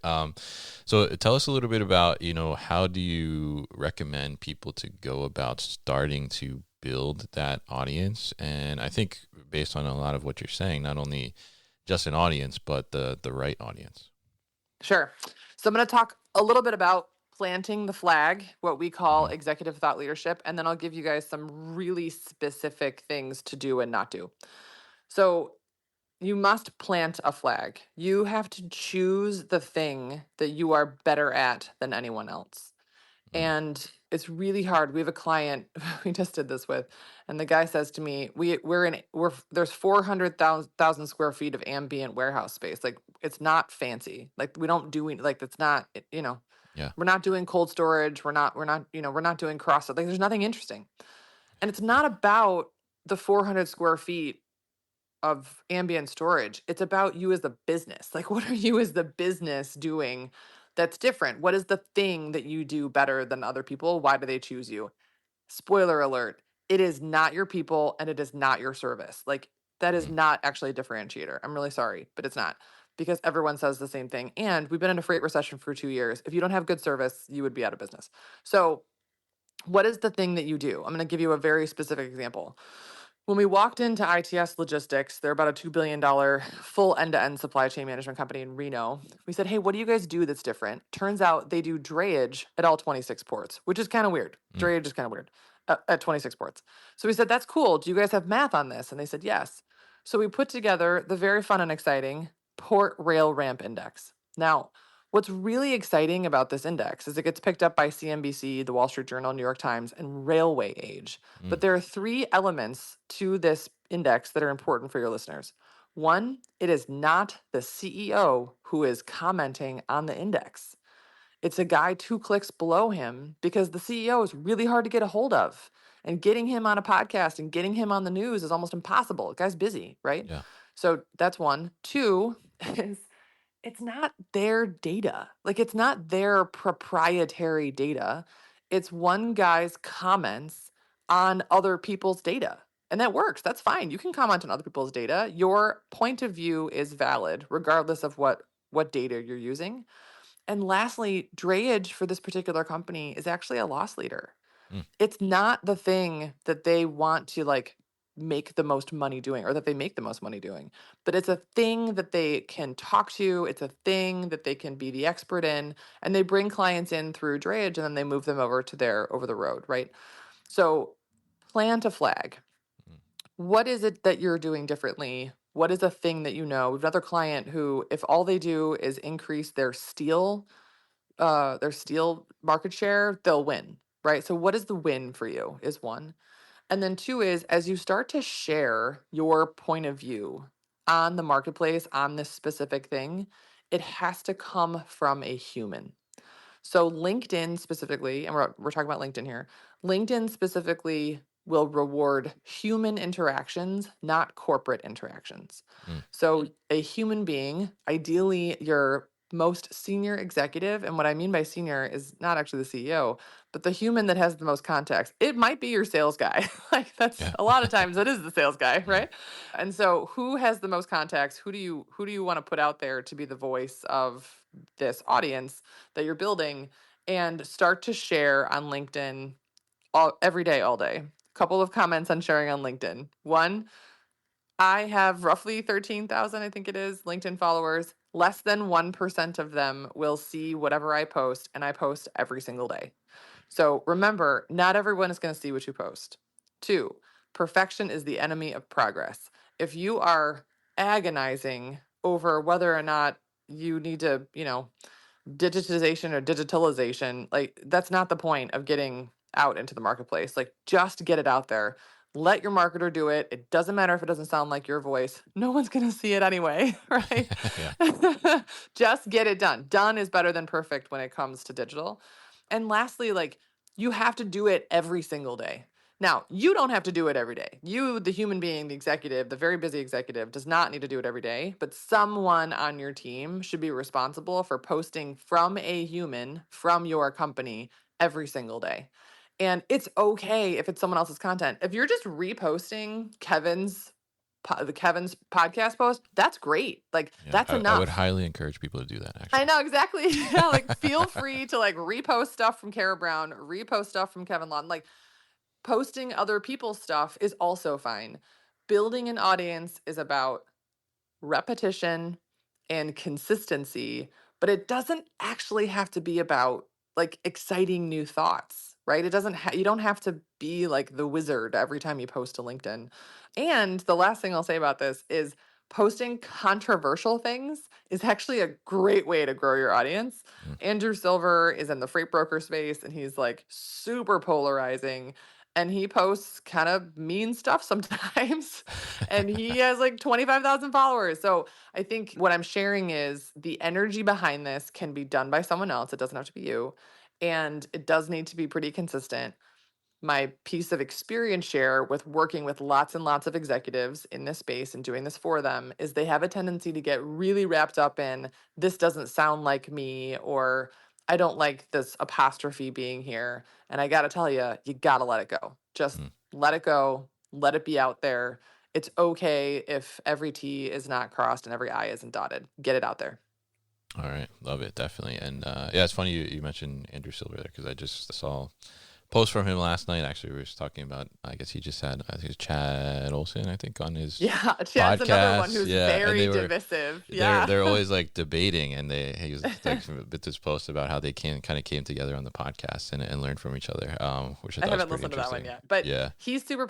So tell us a little bit about, how do you recommend people to go about starting to build that audience? And I think based on a lot of what you're saying, not only just an audience, but the right audience. Sure. So I'm going to talk a little bit about planting the flag, what we call executive thought leadership, and then I'll give you guys some really specific things to do and not do. So you must plant a flag. You have to choose the thing that you are better at than anyone else. And it's really hard. We have a client we just did this with, and the guy says to me, there's 400,000 square feet of ambient warehouse space. Like, it's not fancy. Like, we don't do like that's not Yeah. we're not doing cold storage. We're not doing cross. Like, there's nothing interesting. And it's not about the 400 square feet of ambient storage. It's about you as a business. Like, what are you as the business doing that's different? What is the thing that you do better than other people? Why do they choose you? Spoiler alert, it is not your people and it is not your service. Like, that is not actually a differentiator. I'm really sorry, but it's not, because everyone says the same thing. And we've been in a freight recession for 2 years. If you don't have good service, you would be out of business. So what is the thing that you do? I'm going to give you a very specific example. When we walked into ITS Logistics, they're about a $2 billion full end-to-end supply chain management company in Reno. We said, hey, what do you guys do that's different? Turns out they do drayage at all 26 ports, which is kind of weird. Drayage is kind of weird at 26 ports. So we said, that's cool. Do you guys have math on this? And they said, yes. So we put together the very fun and exciting Port Rail Ramp Index. Now, what's really exciting about this index is it gets picked up by CNBC, the Wall Street Journal, New York Times, and Railway Age. But there are 3 elements to this index that are important for your listeners. One, it is not the CEO who is commenting on the index. It's a guy 2 clicks below him, because the CEO is really hard to get a hold of. And getting him on a podcast and getting him on the news is almost impossible. The guy's busy, right? Yeah. So that's one. 2 is it's not their data. Like, it's not their proprietary data. It's one guy's comments on other people's data. And that works. That's fine. You can comment on other people's data. Your point of view is valid regardless of what data you're using. And lastly, drayage for this particular company is actually a loss leader. It's not the thing that they want to like make the most money doing, or that they make the most money doing, but it's a thing that they can talk to. It's a thing that they can be the expert in, and they bring clients in through drayage and then they move them over to their over the road, right? So plant a flag. What is it that you're doing differently? What is a thing that you know? We have another client who, if all they do is increase their steel market share, they'll win, right? So what is the win for you is one. And then 2 is, as you start to share your point of view on the marketplace, on this specific thing, it has to come from a human. So LinkedIn specifically, and we're talking about LinkedIn here, LinkedIn specifically will reward human interactions, not corporate interactions. So a human being, ideally your most senior executive, and what I mean by senior is not actually the CEO, but the human that has the most contacts. It might be your sales guy. Like, that's Yeah. a lot of times it is the sales guy, right? And so who has the most contacts? Who do you want to put out there to be the voice of this audience that you're building, and start to share on LinkedIn every day, all day. Couple of comments on sharing on LinkedIn. One, I have roughly 13,000, I think it is, LinkedIn followers. Less than 1% of them will see whatever I post, and I post every single day. So remember, not everyone is going to see what you post. 2, perfection is the enemy of progress. If you are agonizing over whether or not you need to, digitization or digitalization, like, that's not the point of getting out into the marketplace. Like, just get it out there. Let your marketer do it. It doesn't matter if it doesn't sound like your voice. No one's going to see it anyway, right? Yeah. Just get it done. Done is better than perfect when it comes to digital. And lastly, like, you have to do it every single day. Now, you don't have to do it every day. You, the human being, the executive, the very busy executive, does not need to do it every day, but someone on your team should be responsible for posting from a human from your company every single day. And it's okay if it's someone else's content. If you're just reposting Kevin's podcast post, that's great. Like, Yeah, that's I would enough. highly encourage people to do that, I actually. know, exactly. Yeah, like, feel free to like repost stuff from Kara Brown, repost stuff from Kevin Lawton. Like, posting other people's stuff is also fine. Building an audience is about repetition and consistency, but it doesn't actually have to be about like exciting new thoughts, right? It doesn't you don't have to be like the wizard every time you post to LinkedIn. And the last thing I'll say about this is posting controversial things is actually a great way to grow your audience. Mm. Andrew Silver is in the freight broker space and he's like super polarizing and he posts kind of mean stuff sometimes. And he has like 25,000 followers. So I think what I'm sharing is the energy behind this can be done by someone else. It doesn't have to be you. And it does need to be pretty consistent. My piece of experience share with working with lots and lots of executives in this space and doing this for them is they have a tendency to get really wrapped up in this doesn't sound like me, or I don't like this apostrophe being here. And I got to tell you, you got to let it go. Just Mm. let it go. Let it be out there. It's okay if every T is not crossed and every I isn't dotted. Get it out there. All right. Love it. Definitely. And yeah, it's funny you mentioned Andrew Silver there because I just saw post from him last night. Actually, we were just talking about, I guess he just had, I think it's Chad Olson, I think, on his Yeah, Chad's another one podcast. who's Yeah, and very they were divisive. Yeah. they're always like debating, and he was like with this post about how they kind of came together on the podcast and learned from each other, which I I thought was haven't pretty listened to that one interesting. yet, but Yeah, he's super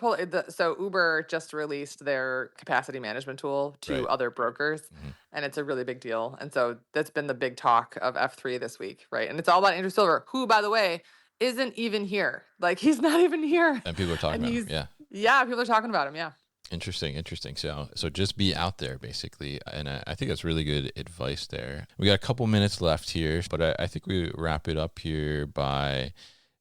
so Uber just released their capacity management tool to right. other brokers, Mhm. and it's a really big deal. And so that's been the big talk of F3 this week, right? And it's all about Andrew Silver, who, by the way, isn't even here. Like, he's not even here. And people are talking And about him. he's, Yeah. yeah, people are talking about him. Yeah. Interesting. So just be out there, basically, and I think that's really good advice there. We got a couple minutes left here, but I think we wrap it up here by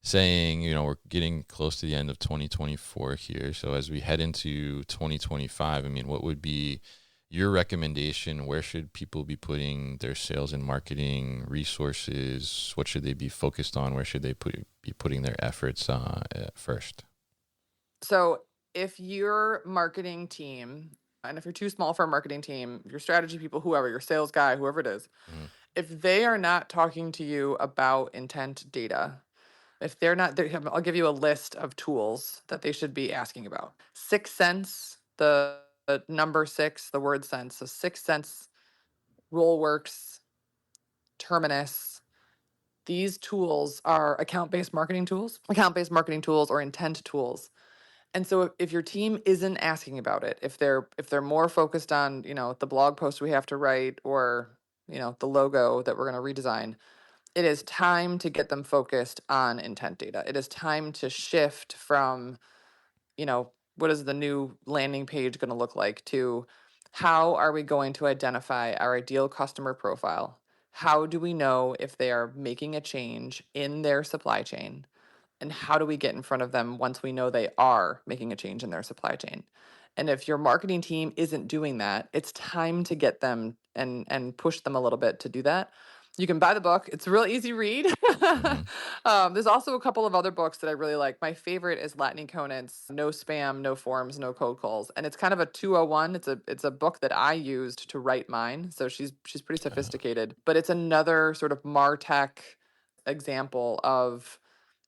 saying, we're getting close to the end of 2024 here. So as we head into 2025, I mean, what would be your recommendation? Where should people be putting their sales and marketing resources? What should they be focused on? Where should they be putting their efforts first? So if your marketing team, and if you're too small for a marketing team, your strategy people, whoever, your sales guy, whoever it is, Mhm. if they are not talking to you about intent data, if they're not, I'll give you a list of tools that they should be asking about. 6sense, the number 6, the word sense. So 6sense, Rollworks, Terminus. These tools are account-based marketing tools, or intent tools. And so if your team isn't asking about it, if they're more focused on, the blog post we have to write, or, the logo that we're going to redesign, it is time to get them focused on intent data. It is time to shift from, what is the new landing page going to look like, to how are we going to identify our ideal customer profile? How do we know if they are making a change in their supply chain? And how do we get in front of them once we know they are making a change in their supply chain? And if your marketing team isn't doing that, it's time to get them and push them a little bit to do that. You can buy the book. It's a real easy read. Mhm. There's also a couple of other books that I really like. My favorite is Latney Conant's No Spam, No Forms, No Cold Calls. And it's kind of a 201. It's a book that I used to write mine. So she's pretty sophisticated. But it's another sort of MarTech example of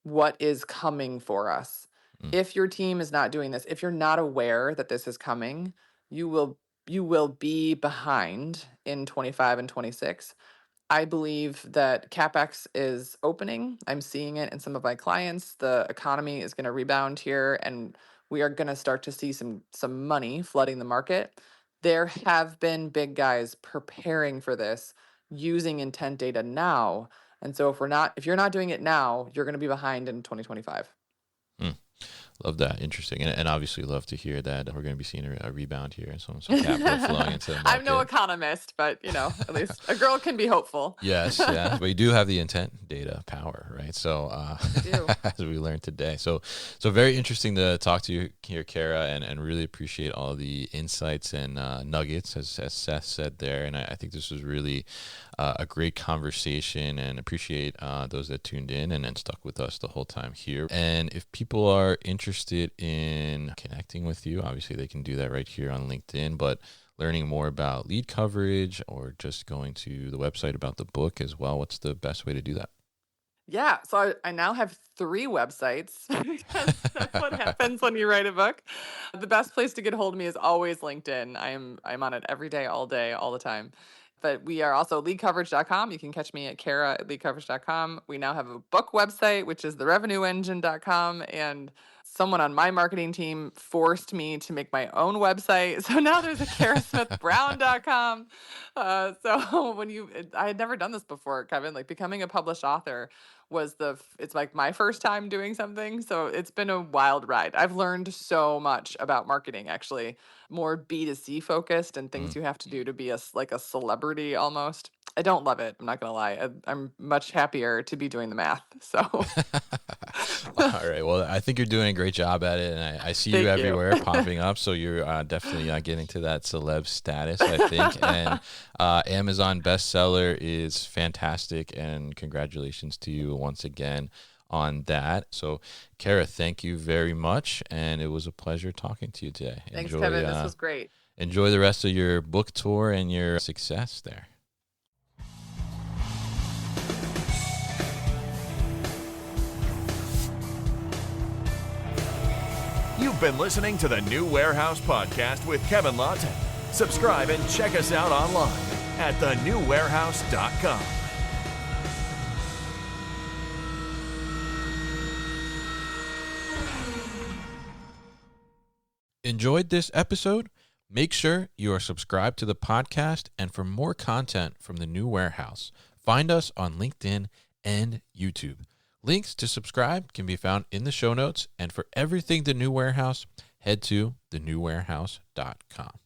what is coming for us. Mm. If your team is not doing this, if you're not aware that this is coming, you will be behind in 25 and 26. I believe that CapEx is opening. I'm seeing it in some of my clients. The economy is going to rebound here, and we are going to start to see some money flooding the market. There have been big guys preparing for this using intent data now. And so if you're not doing it now, you're going to be behind in 2025. Love that. Interesting. And obviously love to hear that we're going to be seeing a rebound here and some capital flowing into the market. I'm no economist, but at least a girl can be hopeful. Yes, yeah. But you do have the intent data power, right? So as we learned today. So very interesting to talk to you here, Kara, and really appreciate all the insights and nuggets, as Seth said there. And I think this was really a great conversation, and appreciate those that tuned in and stuck with us the whole time here. And if people are interested in connecting with you, obviously they can do that right here on LinkedIn, but learning more about lead coverage or just going to the website about the book as well, what's the best way to do that? Yeah, so I now have 3 websites because that's what happens when you write a book. The best place to get a hold of me is always LinkedIn. I'm on it every day, all the time. But we are also leadcoverage.com. You can catch me at Kara at leadcoverage.com. We now have a book website, which is therevenueengine.com. And someone on my marketing team forced me to make my own website. So now there's a karasmithbrown.com. I had never done this before, Kevin. Like, becoming a published author was it's like my first time doing something. So it's been a wild ride. I've learned so much about marketing, actually, more B2C focused and things you have to do to be like a celebrity almost. I don't love it. I'm not going to lie. I'm much happier to be doing the math. So. All right. Well, I think you're doing a great job at it, and I see you everywhere popping up. So you're definitely getting to that celeb status, I think. And Amazon bestseller is fantastic, and congratulations to you once again on that. So, Kara, thank you very much, and it was a pleasure talking to you today. Thanks, Kevin. This was great. Enjoy the rest of your book tour and your success there. You've been listening to the New Warehouse Podcast with Kevin Lawton. Subscribe and check us out online at thenewwarehouse.com. Enjoyed this episode? Make sure you are subscribed to the podcast, and for more content from the New Warehouse, find us on LinkedIn and YouTube. Links to subscribe can be found in the show notes, and for everything The New Warehouse, head to thenewwarehouse.com.